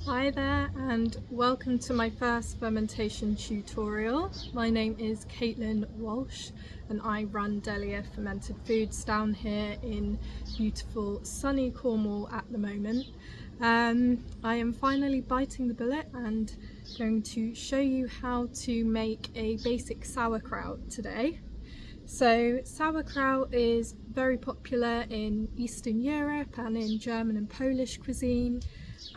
Hi there and welcome to my first fermentation tutorial. My name is Caitlin Walsh and I run Delea Fermented Foods down here in beautiful sunny Cornwall at the moment. I am finally biting the bullet and going to show you how to make a basic sauerkraut today. So sauerkraut is very popular in Eastern Europe and in German and Polish cuisine,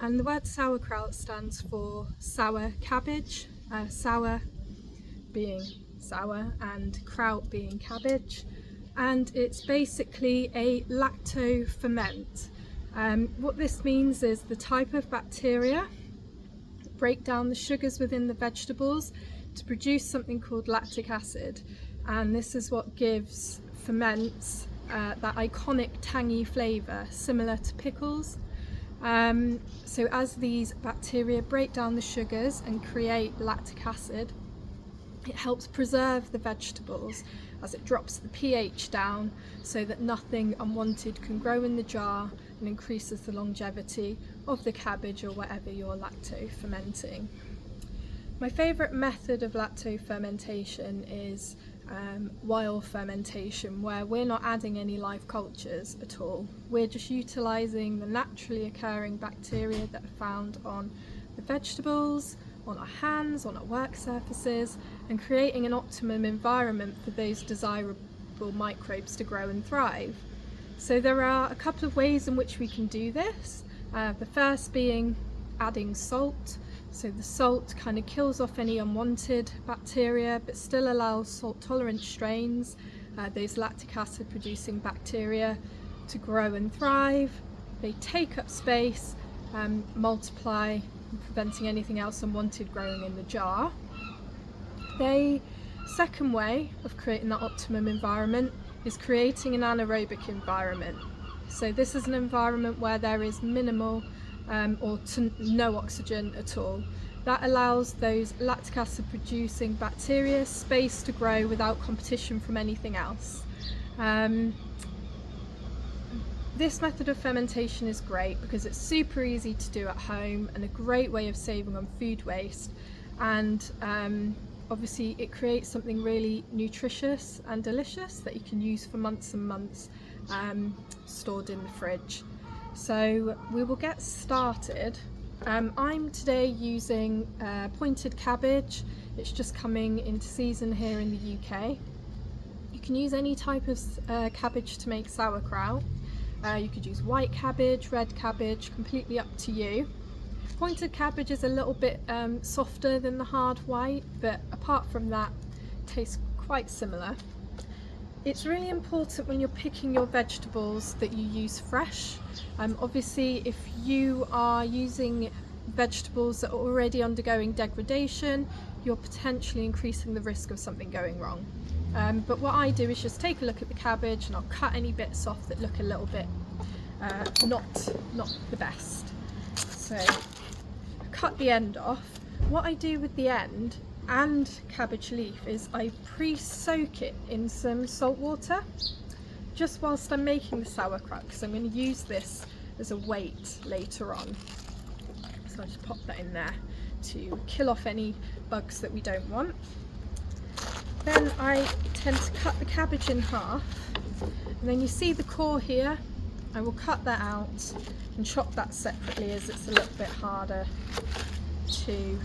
and the word sauerkraut stands for sour cabbage, sour being sour and kraut being cabbage, and it's basically a lacto ferment. What this means is the type of bacteria break down the sugars within the vegetables to produce something called lactic acid, and this is what gives ferments that iconic tangy flavour similar to pickles. So as these bacteria break down the sugars and create lactic acid, it helps preserve the vegetables as it drops the pH down so that nothing unwanted can grow in the jar, and increases the longevity of the cabbage or whatever you're lacto fermenting. My favourite method of lacto fermentation is wild fermentation, where we're not adding any live cultures at all. We're just utilising the naturally occurring bacteria that are found on the vegetables, on our hands, on our work surfaces, and creating an optimum environment for those desirable microbes to grow and thrive. So there are a couple of ways in which we can do this. The first being adding salt. So the salt kind of kills off any unwanted bacteria but still allows salt tolerant strains, those lactic acid producing bacteria, to grow and thrive. They take up space, multiply, preventing anything else unwanted growing in the jar. The second way of creating that optimum environment is creating an anaerobic environment. So this is an environment where there is minimal or no oxygen at all. That allows those lactic acid producing bacteria space to grow without competition from anything else. This method of fermentation is great because it's super easy to do at home and a great way of saving on food waste, and obviously it creates something really nutritious and delicious that you can use for months and months stored in the fridge. So we will get started. I'm today using pointed cabbage. It's just coming into season here in the UK. You can use any type of cabbage to make sauerkraut. You could use white cabbage, red cabbage, completely up to you. Pointed cabbage is a little bit softer than the hard white, but apart from that, it tastes quite similar. It's really important when you're picking your vegetables that you use fresh. Obviously, if you are using vegetables that are already undergoing degradation, you're potentially increasing the risk of something going wrong. But what I do is just take a look at the cabbage and I'll cut any bits off that look a little bit not the best. So cut the end off. What I do with the end and cabbage leaf is I pre-soak it in some salt water just whilst I'm making the sauerkraut, because I'm going to use this as a weight later on. So I'll just pop that in there to kill off any bugs that we don't want. Then I tend to cut the cabbage in half, and then you see the core here. I will cut that out and chop that separately as it's a little bit harder to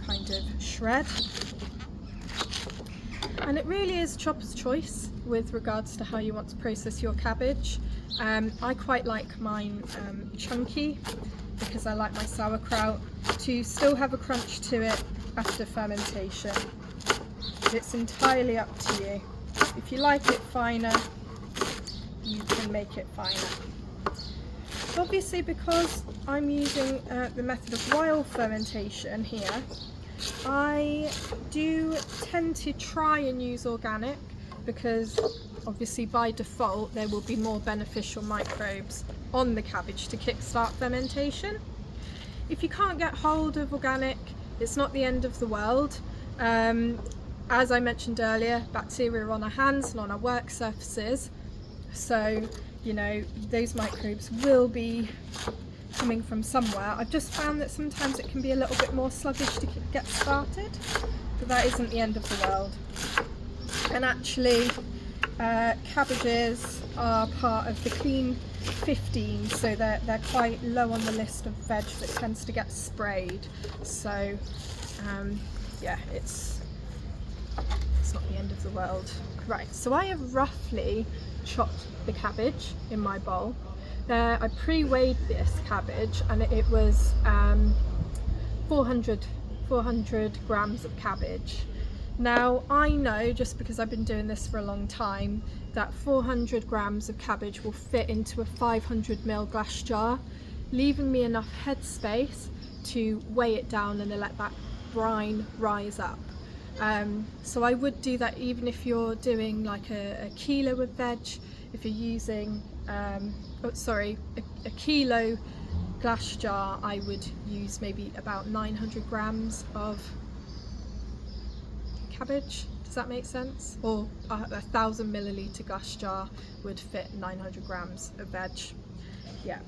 kind of shred. And it really is chopper's choice with regards to how you want to process your cabbage. I quite like mine chunky because I like my sauerkraut to still have a crunch to it after fermentation. But it's entirely up to you. If you like it finer, you can make it finer. Obviously, because I'm using the method of wild fermentation here, I do tend to try and use organic because obviously by default there will be more beneficial microbes on the cabbage to kickstart fermentation. If you can't get hold of organic, it's not the end of the world. As I mentioned earlier, bacteria are on our hands and on our work surfaces, so you know those microbes will be coming from somewhere. I've just found that sometimes it can be a little bit more sluggish to get started, but that isn't the end of the world. And actually cabbages are part of the clean 15, so they're quite low on the list of veg that tends to get sprayed. So yeah, it's not the end of the world. Right, so I have roughly chopped the cabbage in my bowl. I pre-weighed this cabbage and it was 400 grams of cabbage. Now I know, just because I've been doing this for a long time, that 400 grams of cabbage will fit into a 500ml glass jar, leaving me enough headspace to weigh it down and let that brine rise up. So I would do that even if you're doing like a kilo of veg. If you're using a kilo glass jar, I would use maybe about 900 grams of cabbage. Does that make sense? Or a 1000 milliliter glass jar would fit 900 grams of veg. Yeah.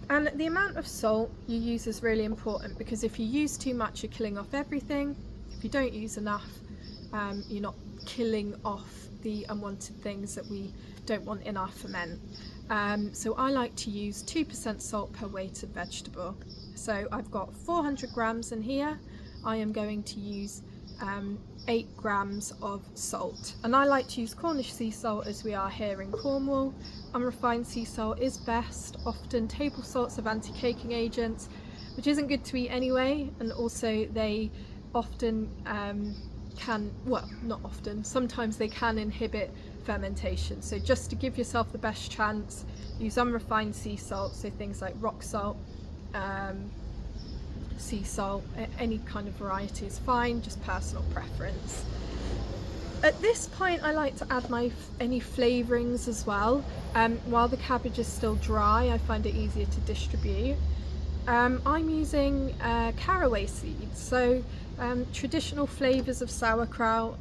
And the amount of salt you use is really important, because if you use too much, you're killing off everything. If you don't use enough, you're not killing off the unwanted things that we don't want in our ferment. So I like to use 2% salt per weight of vegetable. So I've got 400 grams in here. I am going to use 8 grams of salt, and I like to use Cornish sea salt as we are here in Cornwall. Unrefined sea salt is best. Often table salts have anti-caking agents, which isn't good to eat anyway, and also they often sometimes they can inhibit fermentation. So just to give yourself the best chance, use unrefined sea salt, so things like rock salt, sea salt, any kind of variety is fine, just personal preference. At this point I like to add any flavourings as well. While the cabbage is still dry, I find it easier to distribute. I'm using caraway seeds, so traditional flavours of sauerkraut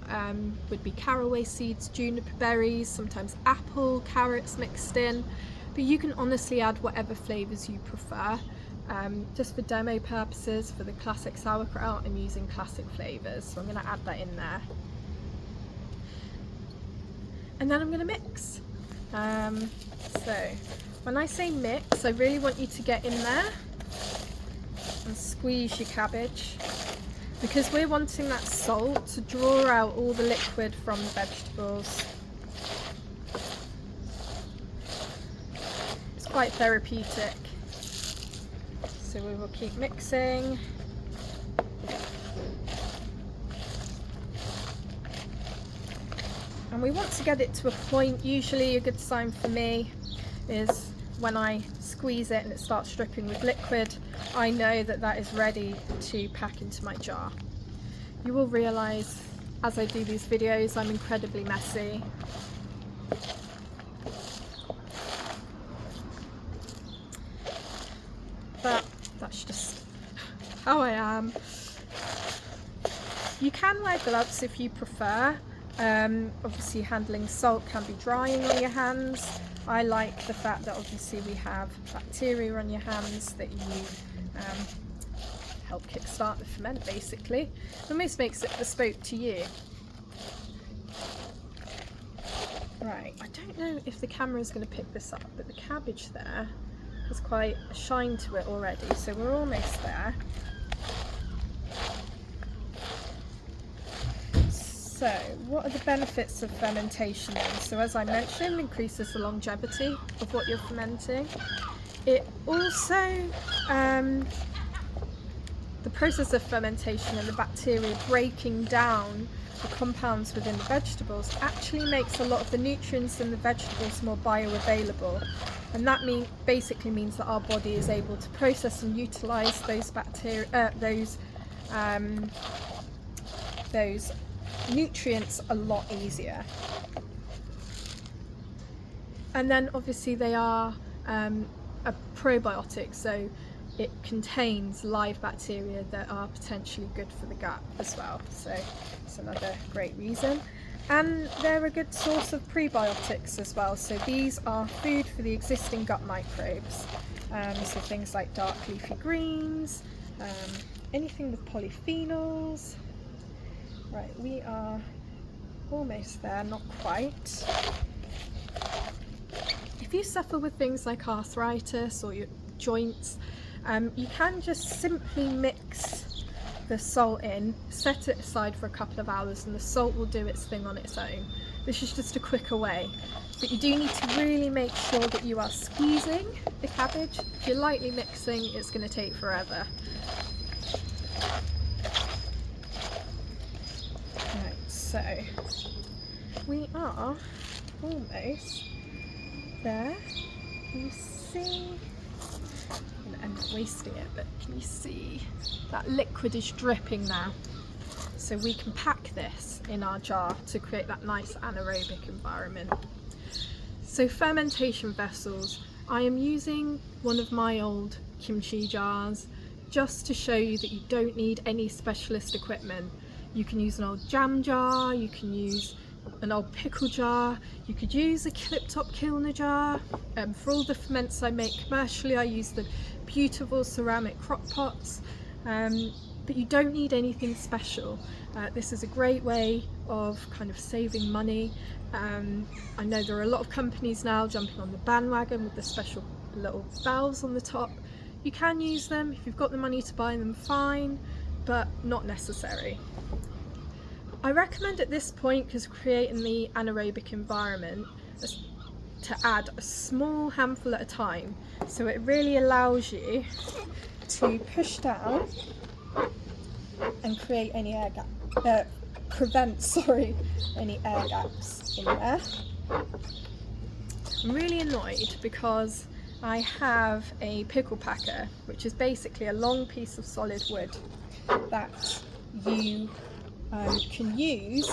would be caraway seeds, juniper berries, sometimes apple, carrots mixed in, but you can honestly add whatever flavours you prefer. Just for demo purposes, for the classic sauerkraut, I'm using classic flavours, so I'm going to add that in there. And then I'm going to mix. So when I say mix, I really want you to get in there and squeeze your cabbage, because we're wanting that salt to draw out all the liquid from the vegetables. It's quite therapeutic. So we will keep mixing. And we want to get it to a point. Usually a good sign for me is when I squeeze it and it starts dripping with liquid. I know that that is ready to pack into my jar. You will realise as I do these videos I'm incredibly messy. But that's just how I am. You can wear gloves if you prefer. Obviously handling salt can be drying on your hands. I like the fact that obviously we have bacteria on your hands that you help kickstart the ferment basically. It almost makes it bespoke to you. Right, I don't know if the camera is going to pick this up, but the cabbage there has quite a shine to it already, so we're almost there. So what are the benefits of fermentation then? So as I mentioned, increases the longevity of what you're fermenting. It also, the process of fermentation and the bacteria breaking down the compounds within the vegetables actually makes a lot of the nutrients in the vegetables more bioavailable. And that basically means that our body is able to process and utilise those bacteria, those nutrients a lot easier. And then obviously they are a probiotic, so it contains live bacteria that are potentially good for the gut as well, so it's another great reason. And they're a good source of prebiotics as well, so these are food for the existing gut microbes. So things like dark leafy greens, anything with polyphenols. Right, we are almost there, not quite. If you suffer with things like arthritis or your joints, you can just simply mix the salt in, set it aside for a couple of hours, and the salt will do its thing on its own. This is just a quicker way, but you do need to really make sure that you are squeezing the cabbage. If you're lightly mixing, it's going to take forever. Right, so we are almost there. Can you see? I'm not wasting it, but can you see that liquid is dripping now? So we can pack this in our jar to create that nice anaerobic environment. So fermentation vessels, I am using one of my old kimchi jars just to show you that you don't need any specialist equipment. You can use an old jam jar, you can use an old pickle jar, you could use a clip-top kilner jar. For all the ferments I make commercially, I use the beautiful ceramic crock pots, but you don't need anything special. This is a great way of kind of saving money. I know there are a lot of companies now jumping on the bandwagon with the special little valves on the top. You can use them if you've got the money to buy them, fine, but not necessary. I recommend at this point, because creating the anaerobic environment, to add a small handful at a time, so it really allows you to push down and create any air gap, prevent any air gaps in there. I'm really annoyed because I have a pickle packer, which is basically a long piece of solid wood that you can use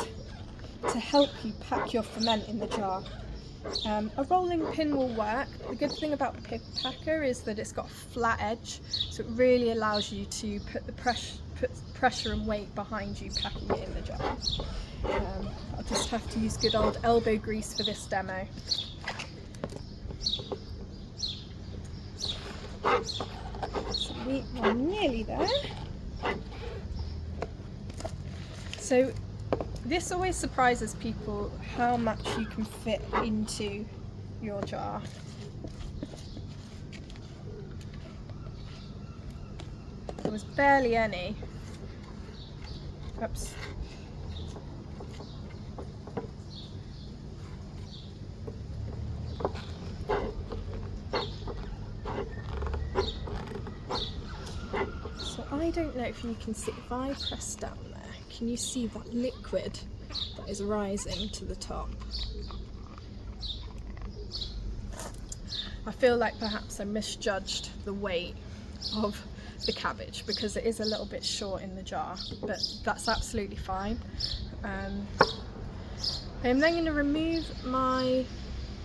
to help you pack your ferment in the jar. A rolling pin will work. The good thing about the pickle packer is that it's got a flat edge, so it really allows you to put the pressure and weight behind you packing it in the jar. I'll just have to use good old elbow grease for this demo. So we are nearly there. So this always surprises people how much you can fit into your jar. There was barely any. Oops. So I don't know if you can see, if I press down there, can you see that liquid that is rising to the top? I feel like perhaps I misjudged the weight of the cabbage because it is a little bit short in the jar, but that's absolutely fine. I'm then going to remove my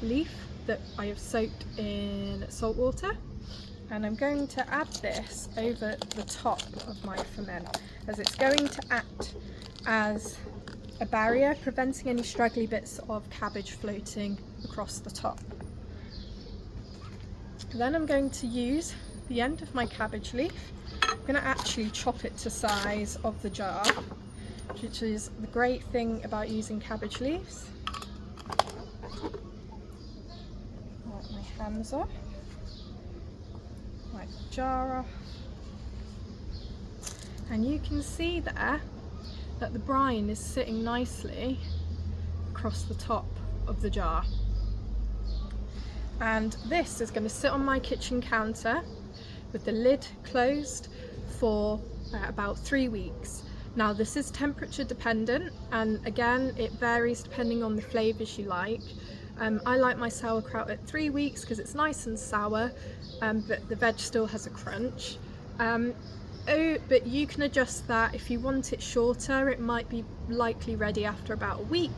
leaf that I have soaked in salt water, and I'm going to add this over the top of my ferment, as it's going to act as a barrier, preventing any straggly bits of cabbage floating across the top. Then I'm going to use the end of my cabbage leaf. I'm going to actually chop it to size of the jar, which is the great thing about using cabbage leaves. Wipe my hands off, wipe the jar off, and you can see there that the brine is sitting nicely across the top of the jar. And this is going to sit on my kitchen counter with the lid closed for about 3 weeks. Now this is temperature dependent, and again it varies depending on the flavours you like. I like my sauerkraut at 3 weeks because it's nice and sour, but the veg still has a crunch. But you can adjust that. If you want it shorter, it might be likely ready after about a week.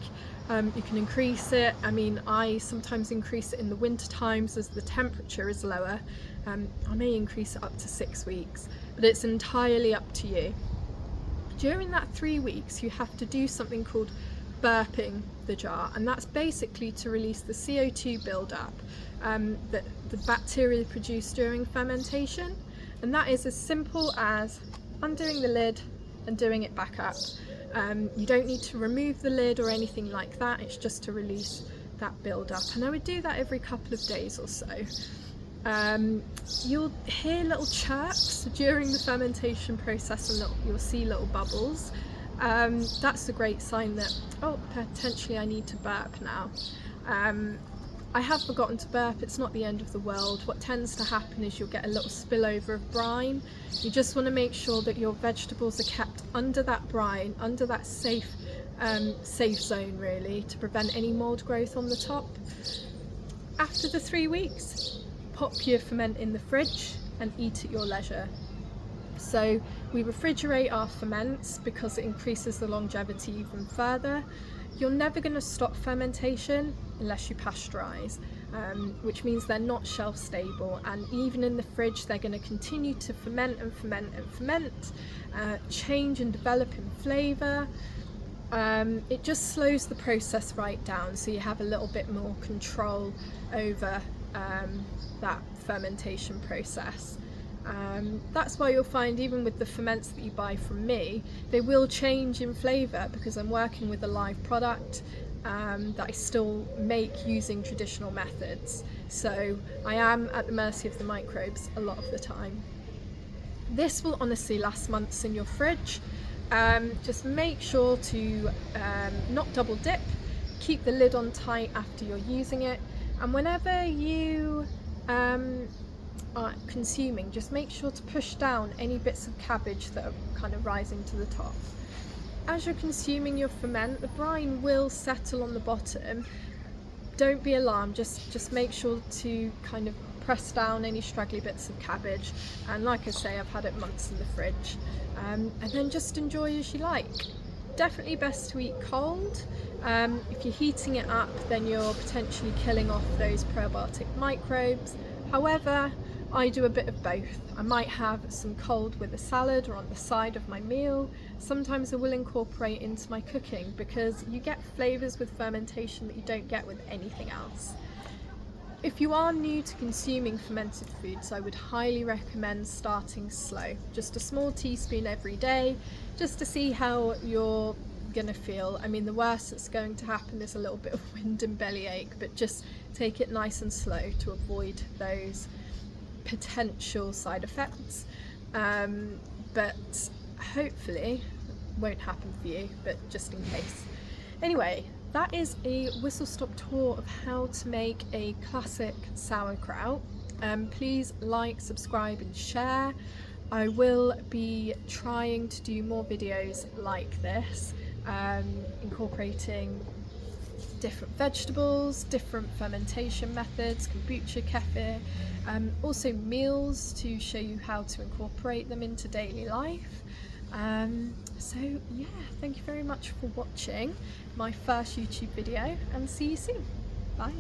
You can increase it. I mean, I sometimes increase it in the winter times as the temperature is lower. I may increase it up to 6 weeks, but it's entirely up to you. During that 3 weeks, you have to do something called burping the jar, and that's basically to release the CO2 buildup that the bacteria produce during fermentation. And that is as simple as undoing the lid and doing it back up. You don't need to remove the lid or anything like that, it's just to release that buildup. And I would do that every couple of days or so. You'll hear little chirps during the fermentation process, and you'll see little bubbles. That's a great sign that, oh, potentially I need to burp now. I have forgotten to burp, it's not the end of the world. What tends to happen is you'll get a little spillover of brine. You just want to make sure that your vegetables are kept under that brine, under that safe zone really, to prevent any mold growth on the top. After the 3 weeks, pop your ferment in the fridge and eat at your leisure. So we refrigerate our ferments because it increases the longevity even further. You're never going to stop fermentation unless you pasteurize, which means they're not shelf stable, and even in the fridge they're going to continue to ferment and ferment and ferment, change and develop in flavour. It just slows the process right down, so you have a little bit more control over that fermentation process. That's why you'll find even with the ferments that you buy from me, they will change in flavour because I'm working with a live product that I still make using traditional methods. So I am at the mercy of the microbes a lot of the time. This will honestly last months in your fridge. Just make sure to not double dip, keep the lid on tight after you're using it, and whenever you are consuming, just make sure to push down any bits of cabbage that are kind of rising to the top. As you're consuming your ferment, the brine will settle on the bottom. Don't be alarmed, just make sure to kind of press down any straggly bits of cabbage, and like I say, I've had it months in the fridge, and then just enjoy as you like. Definitely best to eat cold. If you're heating it up, then you're potentially killing off those probiotic microbes. However, I do a bit of both. I might have some cold with a salad or on the side of my meal. Sometimes I will incorporate into my cooking because you get flavours with fermentation that you don't get with anything else. If you are new to consuming fermented foods, I would highly recommend starting slow. Just a small teaspoon every day, just to see how you're gonna feel. I mean, the worst that's going to happen is a little bit of wind and bellyache, but just take it nice and slow to avoid those potential side effects, but hopefully won't happen for you, but just in case. Anyway, that is a whistle-stop tour of how to make a classic sauerkraut. Please like, subscribe and share. I will be trying to do more videos like this, incorporating different vegetables, different fermentation methods, kombucha, kefir, also meals to show you how to incorporate them into daily life. So yeah, thank you very much for watching my first YouTube video, and see you soon. Bye.